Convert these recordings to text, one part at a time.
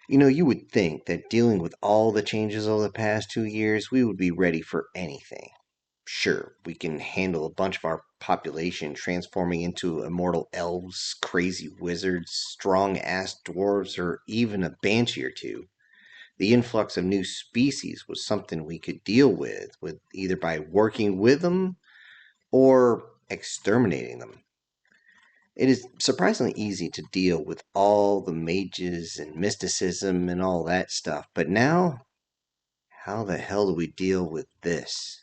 You would think that dealing with all the changes over the past 2 years, we would be ready for anything. Sure, we can handle a bunch of our population transforming into immortal elves, crazy wizards, strong-ass dwarves, or even a banshee or two. The influx of new species was something we could deal with either by working with them or exterminating them. It is surprisingly easy to deal with all the mages and mysticism and all that stuff, but now, how the hell do we deal with this?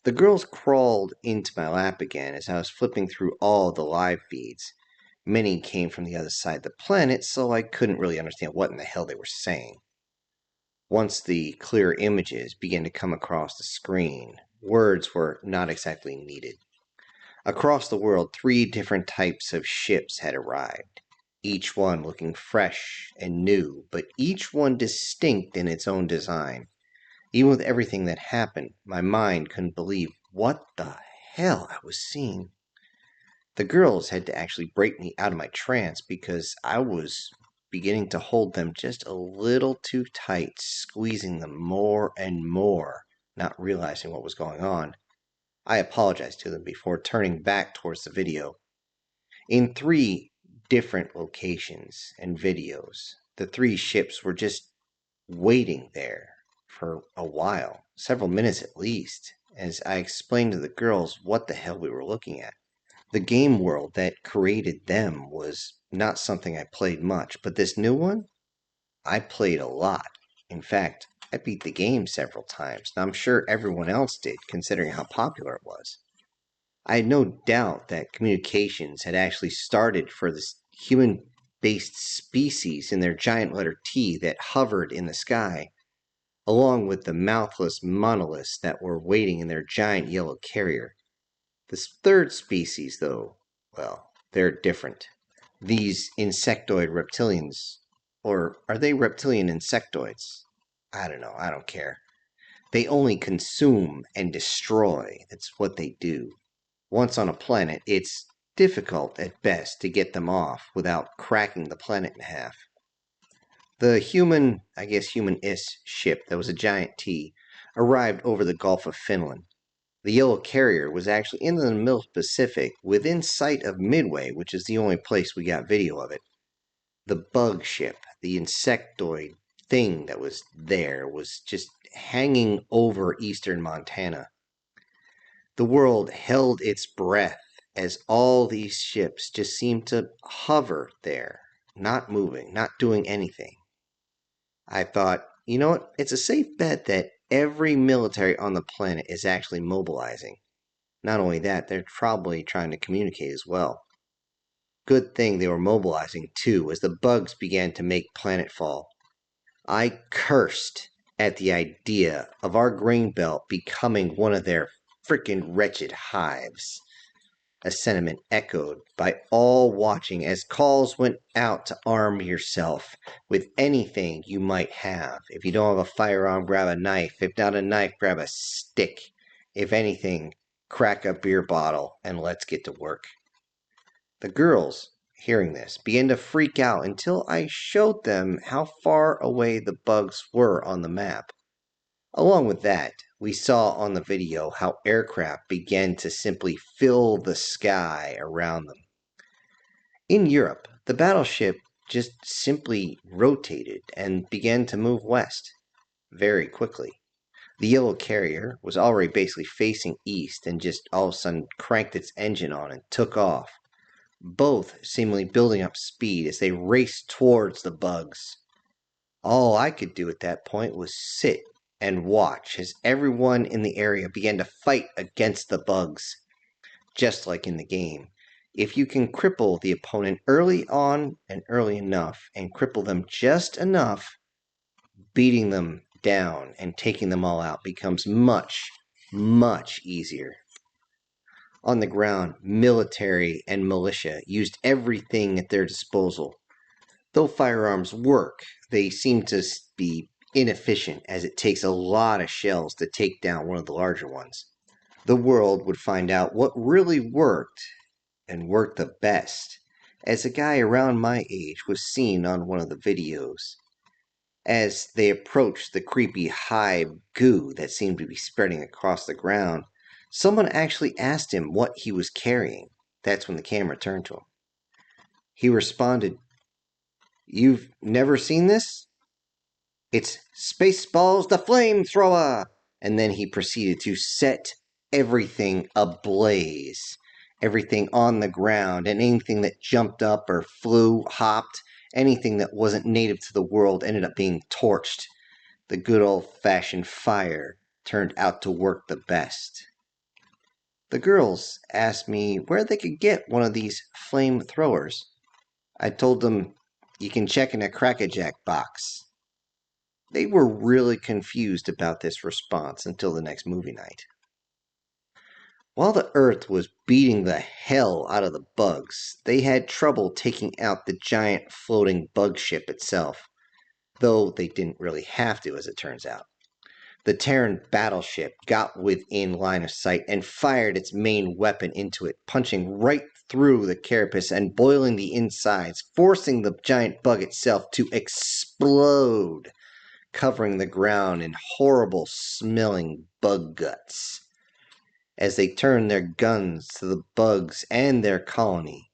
The girls crawled into my lap again as I was flipping through all the live feeds. Many came from the other side of the planet, so I couldn't really understand what in the hell they were saying. Once the clear images began to come across the screen, words were not exactly needed. Across the world, 3 different types of ships had arrived, each one looking fresh and new, but each one distinct in its own design. Even with everything that happened, my mind couldn't believe what the hell I was seeing. The girls had to actually break me out of my trance because I was beginning to hold them just a little too tight, squeezing them more and more, not realizing what was going on. I apologized to them before turning back towards the video. In 3 different locations and videos, the 3 ships were just waiting there for a while, several minutes at least, as I explained to the girls what the hell we were looking at. The game world that created them was not something I played much, but this new one, I played a lot. In fact, I beat the game several times, and I'm sure everyone else did, considering how popular it was. I had no doubt that communications had actually started for this human-based species in their giant letter T that hovered in the sky, along with the mouthless monoliths that were waiting in their giant yellow carrier. This third species, though, well, they're different. These insectoid reptilians, or are they reptilian insectoids? I don't know, I don't care. They only consume and destroy, that's what they do. Once on a planet, it's difficult at best to get them off without cracking the planet in half. The human-ish ship that was a giant T arrived over the Gulf of Finland. The yellow carrier was actually in the middle Pacific within sight of Midway, which is the only place we got video of it. The bug ship, the insectoid thing that was there, was just hanging over eastern Montana. The world held its breath as all these ships just seemed to hover there, not moving, not doing anything. I thought, you know what? It's a safe bet that every military on the planet is actually mobilizing. Not only that, they're probably trying to communicate as well. Good thing they were mobilizing too, as the bugs began to make planetfall. I cursed at the idea of our grain belt becoming one of their frickin' wretched hives. A sentiment echoed by all watching as calls went out to arm yourself with anything you might have. If you don't have a firearm, grab a knife. If not a knife, grab a stick. If anything, crack a beer bottle and let's get to work. The girls, hearing this, began to freak out until I showed them how far away the bugs were on the map. Along with that, we saw on the video how aircraft began to simply fill the sky around them. In Europe, the battleship just simply rotated and began to move west very quickly. The yellow carrier was already basically facing east and just all of a sudden cranked its engine on and took off, both seemingly building up speed as they raced towards the bugs. All I could do at that point was sit and watch as everyone in the area began to fight against the bugs. Just like in the game, if you can cripple the opponent early on and early enough, and cripple them just enough, beating them down and taking them all out becomes much, much easier. On the ground, military and militia used everything at their disposal. Though firearms work, they seem to be inefficient as it takes a lot of shells to take down one of the larger ones. The world would find out what really worked and worked the best as a guy around my age was seen on one of the videos. As they approached the creepy hive goo that seemed to be spreading across the ground, someone actually asked him what he was carrying. That's when the camera turned to him. He responded, "You've never seen this? It's Spaceballs the Flamethrower!" And then he proceeded to set everything ablaze. Everything on the ground, and anything that jumped up or flew, hopped, anything that wasn't native to the world ended up being torched. The good old-fashioned fire turned out to work the best. The girls asked me where they could get one of these flamethrowers. I told them, "You can check in a Crack-A-Jack box." They were really confused about this response until the next movie night. While the Earth was beating the hell out of the bugs, they had trouble taking out the giant floating bug ship itself, though they didn't really have to, as it turns out. The Terran battleship got within line of sight and fired its main weapon into it, punching right through the carapace and boiling the insides, forcing the giant bug itself to explode, covering the ground in horrible smelling bug guts. As they turned their guns to the bugs and their colony,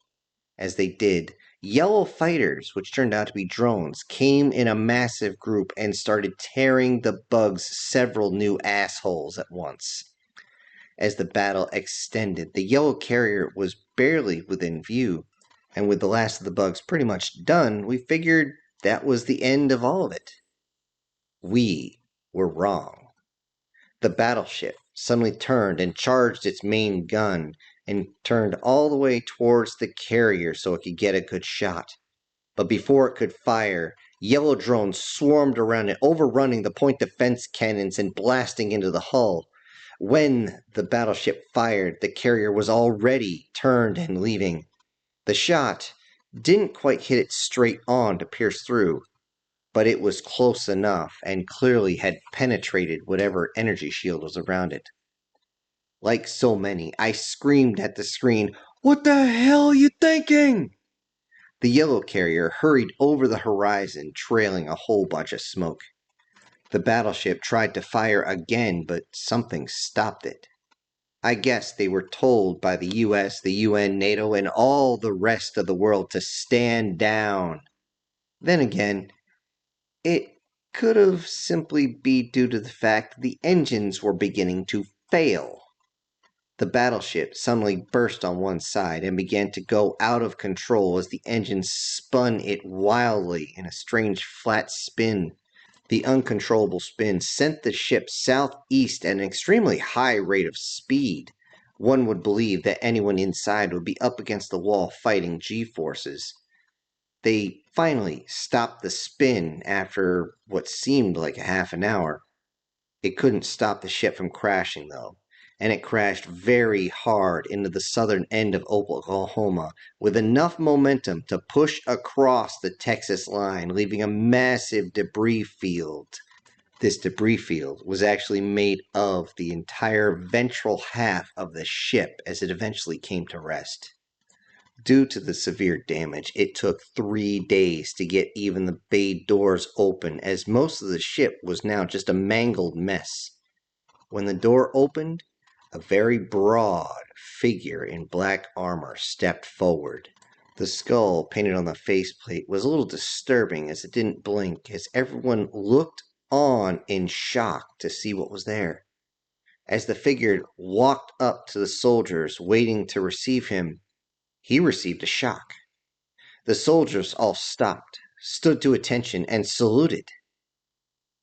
as they did, yellow fighters, which turned out to be drones, came in a massive group and started tearing the bugs several new assholes at once. As the battle extended, the yellow carrier was barely within view, and with the last of the bugs pretty much done, we figured that was the end of all of it. We were wrong. The battleship suddenly turned and charged its main gun and turned all the way towards the carrier so it could get a good shot. But before it could fire, yellow drones swarmed around it, overrunning the point defense cannons and blasting into the hull. When the battleship fired, the carrier was already turned and leaving. The shot didn't quite hit it straight on to pierce through, but it was close enough and clearly had penetrated whatever energy shield was around it. Like so many, I screamed at the screen, "What the hell are you thinking?" The yellow carrier hurried over the horizon, trailing a whole bunch of smoke. The battleship tried to fire again, but something stopped it. I guess they were told by the US, the UN, NATO, and all the rest of the world to stand down. Then again, it could have simply be due to the fact that the engines were beginning to fail. The battleship suddenly burst on one side and began to go out of control as the engines spun it wildly in a strange flat spin. The uncontrollable spin sent the ship southeast at an extremely high rate of speed. One would believe that anyone inside would be up against the wall fighting G-forces. They finally stopped the spin after what seemed like a half an hour. It couldn't stop the ship from crashing, though, and it crashed very hard into the southern end of Oklahoma with enough momentum to push across the Texas line, leaving a massive debris field. This debris field was actually made of the entire ventral half of the ship as it eventually came to rest. Due to the severe damage, it took 3 days to get even the bay doors open, as most of the ship was now just a mangled mess. When the door opened, a very broad figure in black armor stepped forward. The skull painted on the faceplate was a little disturbing as it didn't blink, as everyone looked on in shock to see what was there. As the figure walked up to the soldiers waiting to receive him, he received a shock. The soldiers all stopped, stood to attention, and saluted.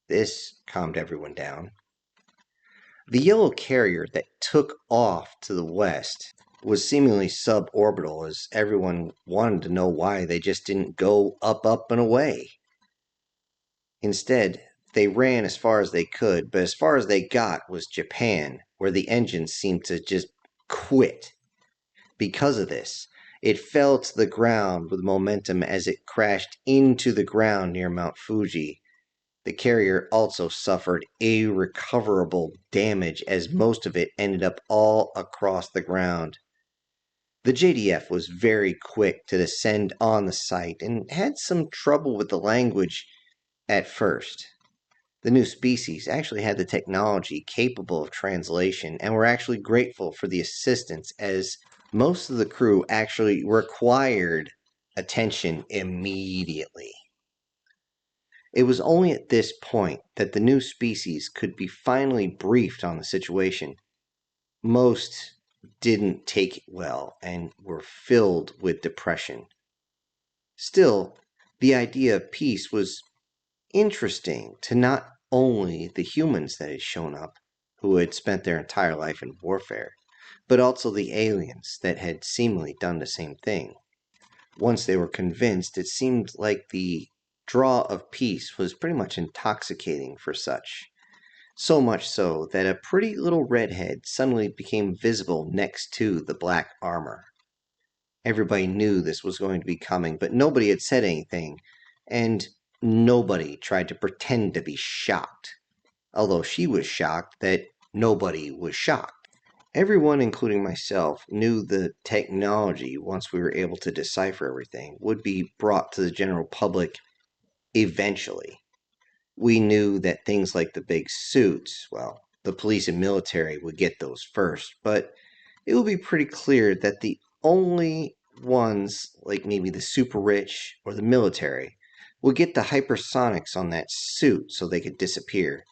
This calmed everyone down. The yellow carrier that took off to the west was seemingly suborbital, as everyone wanted to know why they just didn't go up, and away. Instead, they ran as far as they could, but as far as they got was Japan, where the engines seemed to just quit. Because of this, it fell to the ground with momentum as it crashed into the ground near Mount Fuji. The carrier also suffered irrecoverable damage as most of it ended up all across the ground. The JDF was very quick to descend on the site and had some trouble with the language at first. The new species actually had the technology capable of translation and were actually grateful for the assistance, as most of the crew actually required attention immediately. It was only at this point that the new species could be finally briefed on the situation. Most didn't take it well and were filled with depression. Still, the idea of peace was interesting to not only the humans that had shown up, who had spent their entire life in warfare, but also the aliens that had seemingly done the same thing. Once they were convinced, it seemed like the draw of peace was pretty much intoxicating for such. So much so that a pretty little redhead suddenly became visible next to the black armor. Everybody knew this was going to be coming, but nobody had said anything, and nobody tried to pretend to be shocked, although she was shocked that nobody was shocked. Everyone, including myself, knew the technology, once we were able to decipher everything, would be brought to the general public eventually. We knew that things like the big suits, well, the police and military would get those first, but it would be pretty clear that the only ones, like maybe the super rich or the military, would get the hypersonics on that suit so they could disappear.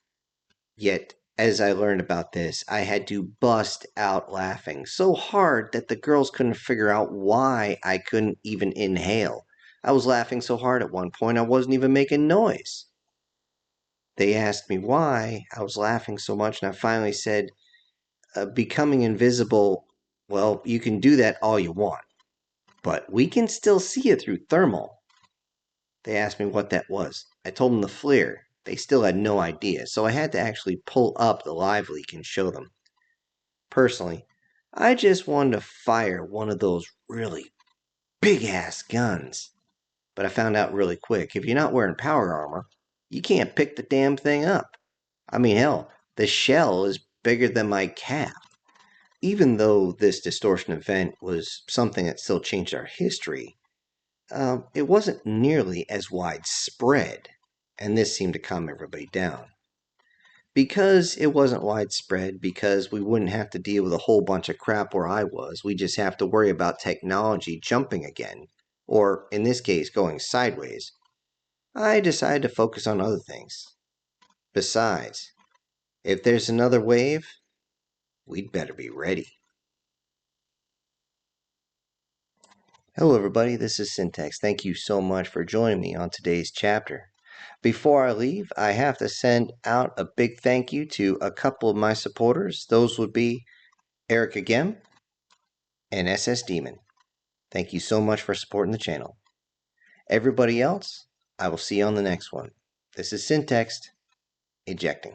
Yet, as I learned about this, I had to bust out laughing so hard that the girls couldn't figure out why I couldn't even inhale. I was laughing so hard at one point I wasn't even making noise. They asked me why I was laughing so much, and I finally said, becoming invisible, well, you can do that all you want, but we can still see you through thermal. They asked me what that was. I told them the FLIR. They still had no idea, so I had to actually pull up the live leak and show them. Personally, I just wanted to fire one of those really big-ass guns. But I found out really quick, if you're not wearing power armor, you can't pick the damn thing up. I mean, hell, the shell is bigger than my calf. Even though this distortion event was something that still changed our history, it wasn't nearly as widespread, and this seemed to calm everybody down. Because it wasn't widespread, because we wouldn't have to deal with a whole bunch of crap where I was, we just have to worry about technology jumping again, or in this case, going sideways, I decided to focus on other things. Besides, if there's another wave, we'd better be ready. Hello everybody, this is Syntax. Thank you so much for joining me on today's chapter. Before I leave, I have to send out a big thank you to a couple of my supporters. Those would be Erica Gem and SS Demon. Thank you so much for supporting the channel. Everybody else, I will see you on the next one. This is Syntax, ejecting.